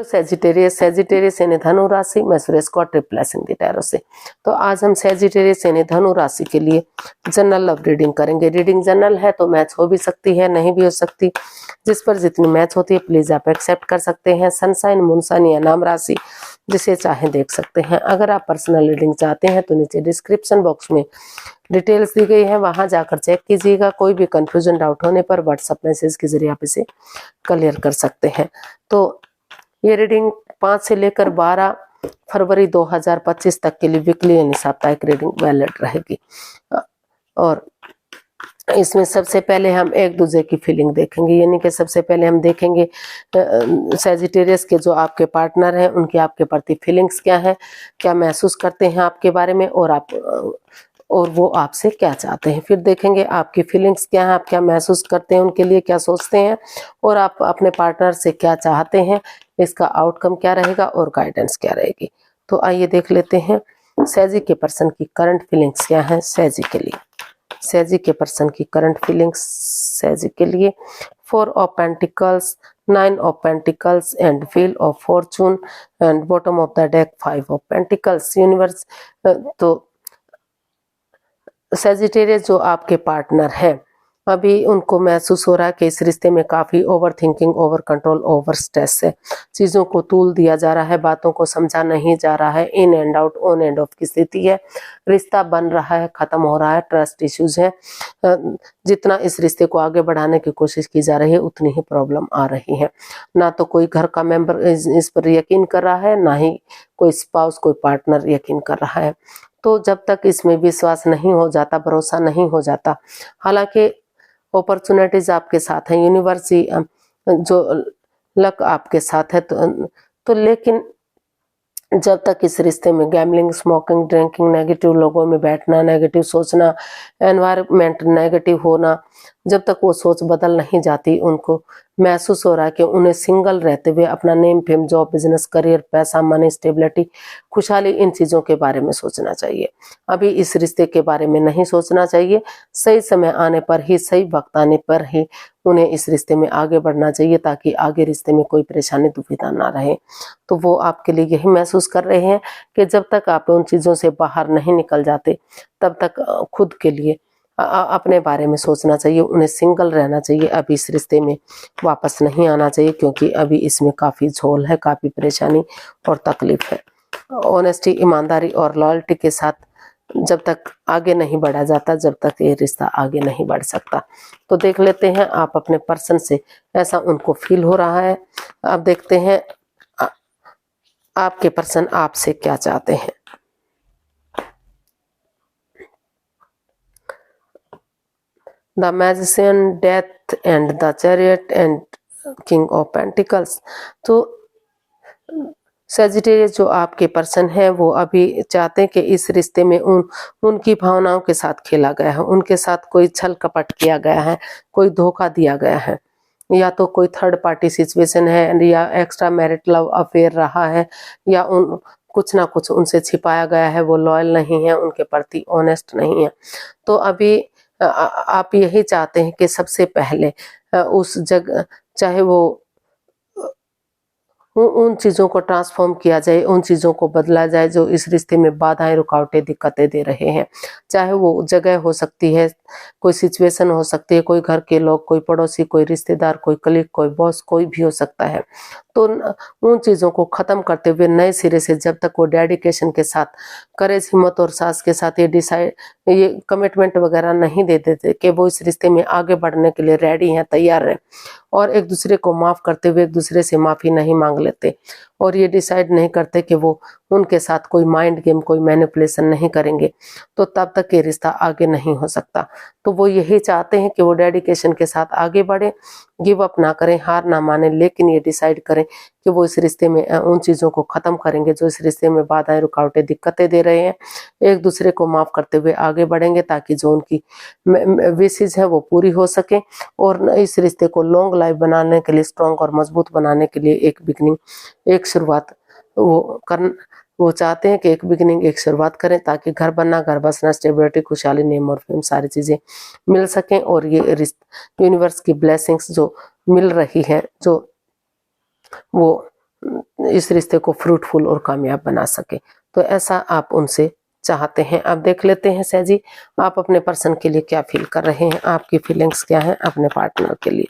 Sagittarius Sagittarius यानी धनु राशि, मैं Suresh Kaur triple S Hindi tarot से। तो आज हम सेजिटेरियस यानी धनु राशि के लिए जनरल लव रीडिंग करेंगे। रीडिंग जनरल है तो मैच हो भी सकती है, नहीं भी हो सकती। जिस पर जितनी मैच होती है प्लीज आप एक्सेप्ट कर सकते हैं। सनसाइन, मूनसाइन या नाम राशि जिसे चाहे देख सकते हैं। अगर आप पर्सनल रीडिंग चाहते हैं तो नीचे डिस्क्रिप्शन बॉक्स में डिटेल्स दी गई है, वहां जाकर चेक कीजिएगा। कोई भी कंफ्यूजन डाउट होने पर व्हाट्सएप मैसेज के जरिए आप इसे क्लियर कर सकते हैं। तो ये रीडिंग 5 से लेकर 12 फरवरी 2025 तक के लिए वीकली यानी साप्ताहिक रीडिंग वैलिड रहेगी। और इसमें सबसे पहले हम एक दूसरे की फीलिंग देखेंगे, यानी कि सबसे पहले हम देखेंगे सेजिटेरियस के जो आपके पार्टनर हैं उनकी आपके प्रति फीलिंग्स क्या है, क्या महसूस करते हैं आपके बारे में, और वो आपसे क्या चाहते हैं। फिर देखेंगे आपकी फीलिंग्स क्या है, आप क्या महसूस करते हैं, उनके लिए क्या सोचते हैं, और आप अपने पार्टनर से क्या चाहते हैं, इसका आउटकम क्या रहेगा और गाइडेंस क्या रहेगी। तो आइए देख लेते हैं सेजी के पर्सन की करंट फीलिंग्स क्या है। सेजी के लिए, सेजी के पर्सन की करंट फीलिंग्स सेजी के लिए 4 of pentacles, 9 of pentacles and wheel of Fortune and bottom of the deck 5 of pentacles. Universe, तो सेजिटेरियस जो आपके पार्टनर है अभी उनको महसूस हो रहा है कि इस रिश्ते में काफी over thinking, over control, over stress है। चीजों को तूल दिया जा रहा है, बातों को समझा नहीं जा रहा है, in and out, on end of की स्थिति है। रिश्ता बन रहा है, खत्म हो रहा है, ट्रस्ट इश्यूज है। जितना इस रिश्ते को आगे बढ़ाने की कोशिश की जा रही है उतनी ही प्रॉब्लम आ रही है। ना तो कोई घर का मेंबर इस पर यकीन कर रहा है, ना ही कोई स्पाउस, कोई पार्टनर यकीन कर रहा है। तो जब तक इसमें विश्वास नहीं हो जाता, भरोसा नहीं हो जाता, हालांकि अपॉर्चुनिटीज आपके साथ हैं, यूनिवर्स जो लक आपके साथ है, तो लेकिन जब तक इस रिश्ते में गैम्बलिंग, स्मोकिंग, ड्रिंकिंग, नेगेटिव लोगों में बैठना, नेगेटिव सोचना, एनवायरनमेंट नेगेटिव होना, जब तक वो सोच बदल नहीं जाती, उनको महसूस हो रहा है कि उन्हें सिंगल रहते हुए अपना name, fame, job, business, career, पैसा, मनी, स्टेबिलिटी, खुशहाली, इन चीज़ों के बारे में सोचना चाहिए। अभी इस रिश्ते के बारे में नहीं सोचना चाहिए। सही समय आने पर ही, सही वक्त आने पर ही उन्हें इस रिश्ते में आगे बढ़ना चाहिए, ताकि आगे रिश्ते में कोई परेशानी, दुविधा ना रहे। तो वो आपके लिए यही महसूस कर रहे हैं कि जब तक आप उन चीज़ों से बाहर नहीं निकल जाते तब तक खुद के लिए अपने बारे में सोचना चाहिए, उन्हें सिंगल रहना चाहिए। अभी इस रिश्ते में वापस नहीं आना चाहिए, क्योंकि अभी इसमें काफ़ी झोल है, काफ़ी परेशानी और तकलीफ है। ऑनेस्टी, ईमानदारी और लॉयल्टी के साथ जब तक आगे नहीं बढ़ा जाता, जब तक ये रिश्ता आगे नहीं बढ़ सकता। तो देख लेते हैं आप अपने पर्सन से ऐसा उनको फील हो रहा है। अब देखते हैं आपके पर्सन आपसे क्या चाहते हैं। The magician, death and the chariot and king of pentacles. तो सेजिटेरियस जो आपके पर्सन है वो अभी चाहते हैं कि इस रिश्ते में उनकी भावनाओं के साथ खेला गया है, उनके साथ कोई छल कपट किया गया है, कोई धोखा दिया गया है, या तो कोई थर्ड पार्टी सिचुएशन है, या एक्स्ट्रा मैरिट लव अफेयर रहा है, या कुछ ना कुछ उनसे छिपाया गया है। वो लॉयल नहीं है, उनके प्रति ऑनेस्ट नहीं है। तो अभी आप यही चाहते हैं कि सबसे पहले उस जगह, चाहे वो उन चीज़ों को ट्रांसफॉर्म किया जाए, उन चीज़ों को बदला जाए जो इस रिश्ते में बाधाएं, रुकावटें, दिक्कतें दे रहे हैं। चाहे वो जगह हो सकती है, कोई सिचुएशन हो सकती है, कोई घर के लोग, कोई पड़ोसी, कोई रिश्तेदार, कोई कलीग, कोई बॉस, कोई भी हो सकता है। तो उन चीज़ों को ख़त्म करते हुए नए सिरे से जब तक वो डेडिकेशन के साथ, करेज, हिम्मत और साहस के साथ ये कमिटमेंट वगैरह नहीं दे देते कि वो इस रिश्ते में आगे बढ़ने के लिए रेडी हैं, तैयार हैं, और एक दूसरे को माफ़ करते हुए एक दूसरे से माफ़ी नहीं मांग लेते, और ये डिसाइड नहीं करते कि वो उनके साथ कोई माइंड गेम, कोई मैनिपुलेशन नहीं करेंगे, तो तब तक ये रिश्ता आगे नहीं हो सकता। तो वो यही चाहते हैं कि वो डेडिकेशन के साथ आगे बढ़े, गिव अप ना करें, हार ना माने, लेकिन ये डिसाइड करें कि वो इस रिश्ते में उन चीज़ों को ख़त्म करेंगे जो इस रिश्ते में बाधाएं, रुकावटें, दिक्कतें दे रहे हैं। एक दूसरे को माफ़ करते हुए आगे बढ़ेंगे, ताकि जो उनकी विशेज़ है वो पूरी हो सके, और इस रिश्ते को लॉन्ग लाइफ बनाने के लिए, स्ट्रॉन्ग और मजबूत बनाने के लिए एक बिगनिंग, एक शुरुआत वो चाहते हैं कि एक बिगिनिंग, एक शुरुआत करें, ताकि घर बनना, घर बसना, स्टेबिलिटी, खुशहाली, नेम और फेम, सारी चीज़ें मिल सकें। और ये यूनिवर्स की ब्लेसिंग्स जो मिल रही है, जो वो इस रिश्ते को फ्रूटफुल और कामयाब बना सके। तो ऐसा आप उनसे चाहते हैं। अब देख लेते हैं सैजी, आप अपने पर्सन के लिए क्या फील कर रहे हैं, आपकी फीलिंग्स क्या है अपने पार्टनर के लिए।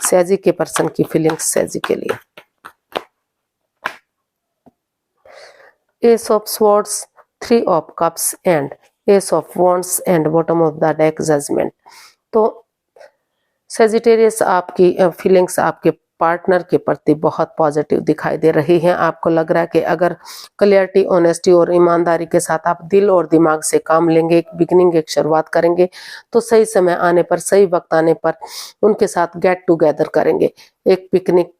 सैजी के पर्सन की फीलिंग्स सैजी के लिए। Ace of swords, three of cups and ace of wands and bottom of the deck judgement. तो सेजिटेरियस आपकी फीलिंग्स आपके पार्टनर के प्रति बहुत पॉजिटिव दिखाई दे रही हैं। आपको लग रहा है कि अगर क्लियरिटी, ऑनेस्टी और ईमानदारी के साथ आप दिल और दिमाग से काम लेंगे, एक बिगिनिंग, एक शुरुआत करेंगे, तो सही समय आने पर, सही वक्त आने पर उनके साथ गेट टुगेदर करेंगे। एक पिकनिक,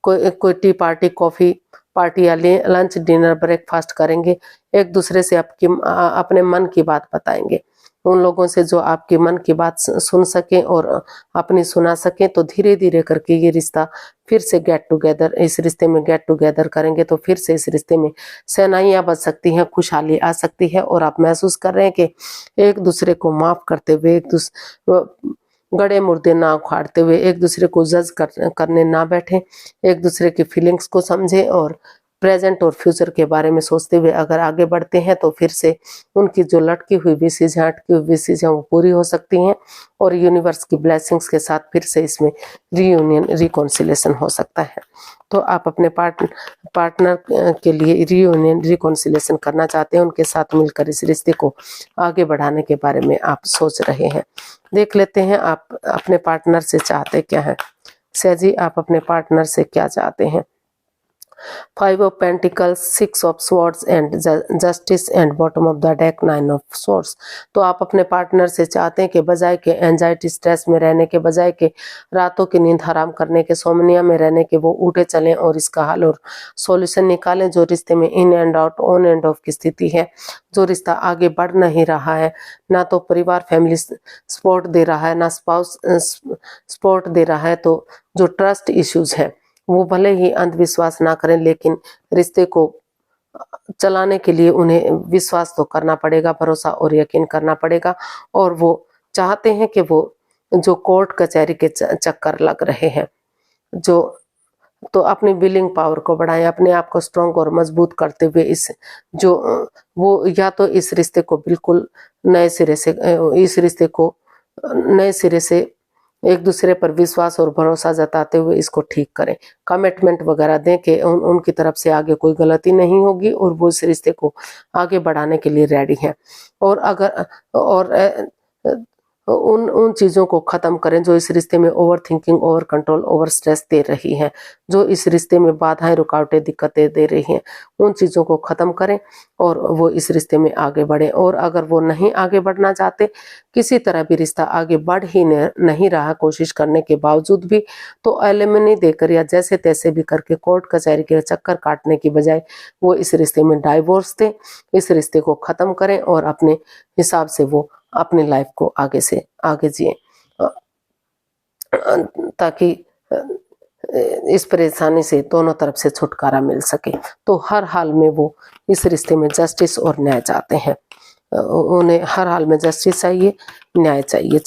कोई टी पार्टी, कॉफी पार्टी या लंच, डिनर, ब्रेकफास्ट करेंगे। एक दूसरे से अपने मन की बात बताएंगे। उन लोगों से जो आपके मन की बात सुन सकें और अपनी सुना सकें। तो धीरे धीरे करके ये रिश्ता फिर से गेट टुगेदर, इस रिश्ते में गेट टुगेदर करेंगे तो फिर से इस रिश्ते में सेनाइयां बच सकती हैं, खुशहाली आ सकती है। और आप महसूस कर रहे हैं कि एक दूसरे को माफ करते हुए, गड़े मुर्दे ना उखाड़ते हुए, एक दूसरे को जज करने ना बैठे, एक दूसरे की फीलिंग्स को समझे और प्रेजेंट और फ्यूचर के बारे में सोचते हुए अगर आगे बढ़ते हैं तो फिर से उनकी जो लटकी हुई विशेष हैं, अटकी हुई विशेष हैं, वो पूरी हो सकती हैं और यूनिवर्स की ब्लेसिंग्स के साथ फिर से इसमें रीयूनियन, रिकॉन्सिलेशन हो सकता है। तो आप अपने पार्टनर के लिए रीयूनियन, रिकॉन्सिलेशन करना चाहते हैं, उनके साथ मिलकर इस रिश्ते को आगे बढ़ाने के बारे में आप सोच रहे हैं। देख लेते हैं आप अपने पार्टनर से चाहते क्या हैं। सैजी, आप अपने पार्टनर से क्या चाहते हैं। 5 of Pentacles, 6 of Swords and Justice and bottom of the deck 9 of Swords। तो आप अपने पार्टनर से चाहते हैं कि बजाय के एंजाइटी, स्ट्रेस में रहने के, बजाय के रातों की नींद हराम करने के, सोमनिया में रहने के, वो उठे चलें और इसका हल और सॉल्यूशन निकालें। जो रिश्ते में in and out, on end of की स्थिति है, जो रिश्ता आगे बढ़ नहीं रहा है, ना तो परिवार, फैमिली सपोर्ट दे रहा है, ना स्पाउस सपोर्ट दे रहा है, तो जो ट्रस्ट इश्यूज है वो भले ही अंधविश्वास ना करें, लेकिन रिश्ते को चलाने के लिए उन्हें विश्वास तो करना पड़ेगा, भरोसा और यकीन करना पड़ेगा। और वो चाहते हैं कि वो जो कोर्ट कचहरी के चक्कर लग रहे हैं, जो तो अपनी विलिंग पावर को बढ़ाएं, अपने आप को स्ट्रॉन्ग और मजबूत करते हुए वो या तो इस रिश्ते को बिल्कुल नए सिरे से एक दूसरे पर विश्वास और भरोसा जताते हुए इसको ठीक करें, कमिटमेंट वगैरह दें कि उनकी तरफ से आगे कोई गलती नहीं होगी और वो इस रिश्ते को आगे बढ़ाने के लिए रेडी हैं। और उन चीज़ों को ख़त्म करें जो इस रिश्ते में over thinking, over control, over stress दे रही हैं, जो इस रिश्ते में बाधाएं, रुकावटें, दिक्कतें दे रही हैं। उन चीज़ों को ख़त्म करें और वो इस रिश्ते में आगे बढ़ें। और अगर वो नहीं आगे बढ़ना चाहते, किसी तरह भी रिश्ता आगे बढ़ ही नहीं रहा कोशिश करने के बावजूद भी, तो एलिमनी देकर या जैसे तैसे भी करके कोर्ट कचहरी के चक्कर काटने की बजाय वो इस रिश्ते में डाइवोर्स दें, इस रिश्ते को ख़त्म करें और अपने हिसाब से वो अपनी लाइफ को आगे से आगे जिए, ताकि इस परेशानी से दोनों तरफ से छुटकारा मिल सके। तो हर हाल में वो इस रिश्ते में जस्टिस और न्याय चाहते हैं। उन्हें हर हाल में जस्टिस चाहिए, न्याय चाहिए,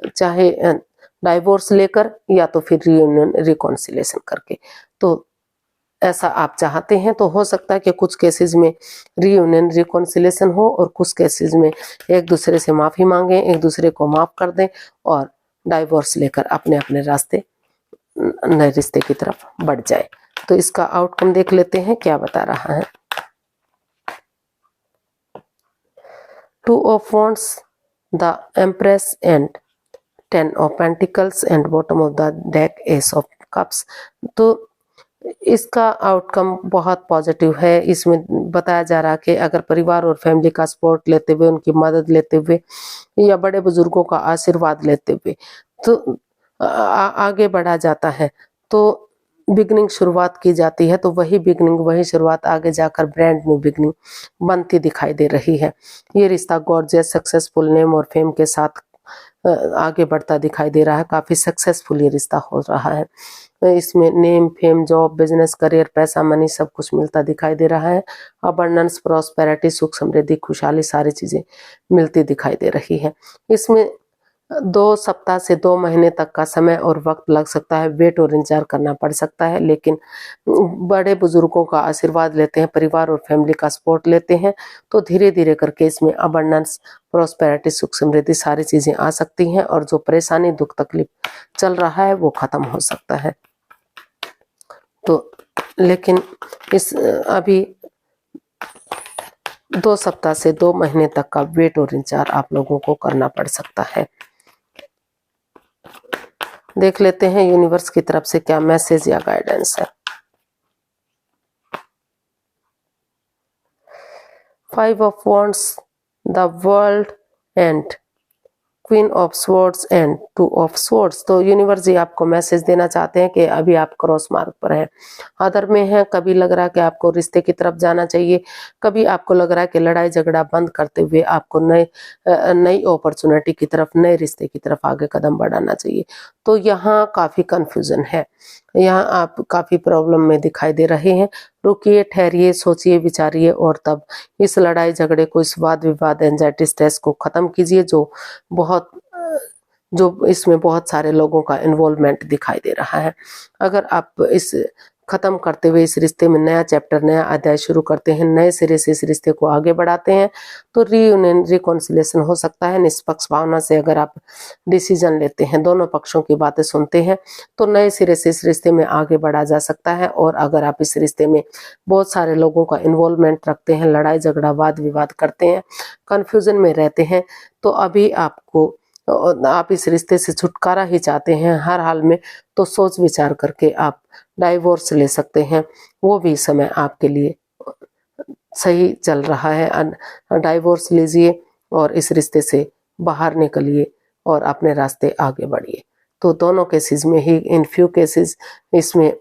चाहे डाइवोर्स लेकर या तो फिर रियूनियन, रिकॉन्सिलेशन करके। तो ऐसा आप चाहते हैं। तो हो सकता है कि कुछ केसेस में रीयूनियन, रिकॉन्सिलेशन हो और कुछ केसेस में एक दूसरे से माफ़ी मांगें, एक दूसरे को माफ़ कर दें और डाइवोर्स लेकर अपने अपने रास्ते, नए रिश्ते की तरफ बढ़ जाए। तो इसका आउटकम देख लेते हैं क्या बता रहा है। 2 of Wands, the Empress and 10 of Pentacles and bottom of the deck Ace of Cups। तो इसका आउटकम बहुत पॉजिटिव है। इसमें बताया जा रहा है कि अगर परिवार और फैमिली का सपोर्ट लेते हुए, उनकी मदद लेते हुए या बड़े बुजुर्गों का आशीर्वाद लेते हुए तो आगे बढ़ा जाता है, तो बिगनिंग शुरुआत की जाती है, तो वही बिगनिंग, वही शुरुआत आगे जाकर ब्रांड न्यू बिगनिंग बनती दिखाई दे रही है। ये रिश्ता गॉर्जियस, सक्सेसफुल, नेम और फेम के साथ आगे बढ़ता दिखाई दे रहा है। काफ़ी सक्सेसफुल ये रिश्ता हो रहा है। इसमें name, fame, job, business, career, पैसा, मनी सब कुछ मिलता दिखाई दे रहा है। अबंडेंस, प्रॉस्पेरिटी, सुख, समृद्धि, खुशहाली, सारी चीज़ें मिलती दिखाई दे रही है। इसमें 2 सप्ताह से 2 महीने तक का समय और वक्त लग सकता है, वेट और इंतजार करना पड़ सकता है, लेकिन बड़े बुजुर्गों का आशीर्वाद लेते हैं, परिवार और फैमिली का सपोर्ट लेते हैं, तो धीरे धीरे करके इसमें अबंडेंस, प्रॉस्पेरिटी, सुख समृद्धि सारी चीजें आ सकती हैं और जो परेशानी दुख तकलीफ चल रहा है वो खत्म हो सकता है। तो लेकिन इस अभी 2 सप्ताह से 2 महीने तक का वेट और इंतजार आप लोगों को करना पड़ सकता है। देख लेते हैं यूनिवर्स की तरफ से क्या मैसेज या गाइडेंस है। 5 of wands, the world and queen of swords and 2 of swords. तो यूनिवर्स जी आपको मैसेज देना चाहते हैं कि अभी आप क्रॉस मार्ग पर हैं, अदर में हैं। कभी लग रहा है कि आपको रिश्ते की तरफ जाना चाहिए, कभी आपको लग रहा है कि लड़ाई झगड़ा बंद करते हुए आपको नई अपॉर्चुनिटी की तरफ, नए रिश्ते की तरफ आगे कदम बढ़ाना चाहिए। तो यहाँ काफी कंफ्यूजन है, यहाँ आप काफी प्रॉब्लम में दिखाई दे रहे हैं। रुकिए, ठहरिए, सोचिए, विचारिए और तब इस लड़ाई झगड़े को, इस वाद विवाद, एंजाइटी, स्ट्रेस को खत्म कीजिए जो इसमें बहुत सारे लोगों का इन्वॉल्वमेंट दिखाई दे रहा है। अगर आप इस खत्म करते हुए इस रिश्ते में नया चैप्टर, नया अध्याय शुरू करते हैं, नए सिरे से इस रिश्ते को आगे बढ़ाते हैं, तो रीयूनियन, रिकॉन्सिलेशन हो सकता है। निष्पक्ष भावना से अगर आप डिसीजन लेते हैं, दोनों पक्षों की बातें सुनते हैं, तो नए सिरे से इस रिश्ते में आगे बढ़ा जा सकता है। और अगर आप इस रिश्ते में बहुत सारे लोगों का इन्वॉल्वमेंट रखते हैं, लड़ाई झगड़ा, वाद विवाद करते हैं, कंफ्यूजन में रहते हैं, तो अभी आप इस रिश्ते से छुटकारा ही चाहते हैं हर हाल में, तो सोच विचार करके आप डाइवोर्स ले सकते हैं। वो भी समय आपके लिए सही चल रहा है। डाइवोर्स लीजिए और इस रिश्ते से बाहर निकलिए और अपने रास्ते आगे बढ़िए। तो दोनों केसेस में ही, इन फ्यू केसेस इसमें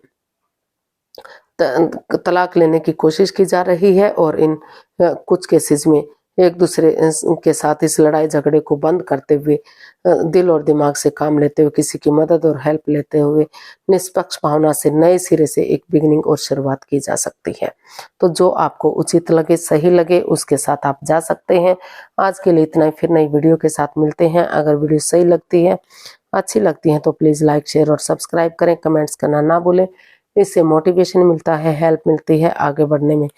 तलाक लेने की कोशिश की जा रही है और इन कुछ केसेस में एक दूसरे के साथ इस लड़ाई झगड़े को बंद करते हुए, दिल और दिमाग से काम लेते हुए, किसी की मदद और हेल्प लेते हुए, निष्पक्ष भावना से नए सिरे से एक बिगिनिंग और शुरुआत की जा सकती है। तो जो आपको उचित लगे, सही लगे, उसके साथ आप जा सकते हैं। आज के लिए इतना ही, फिर नई वीडियो के साथ मिलते हैं। अगर वीडियो सही लगती है, अच्छी लगती है, तो प्लीज़ लाइक, शेयर और सब्सक्राइब करें। कमेंट्स करना ना भूलें, इससे मोटिवेशन मिलता है, हेल्प मिलती है, आगे बढ़ने में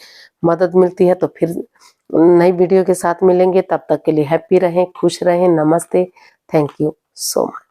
मदद मिलती है। तो फिर नई वीडियो के साथ मिलेंगे, तब तक के लिए हैप्पी रहें, खुश रहें। नमस्ते, थैंक यू सो मच।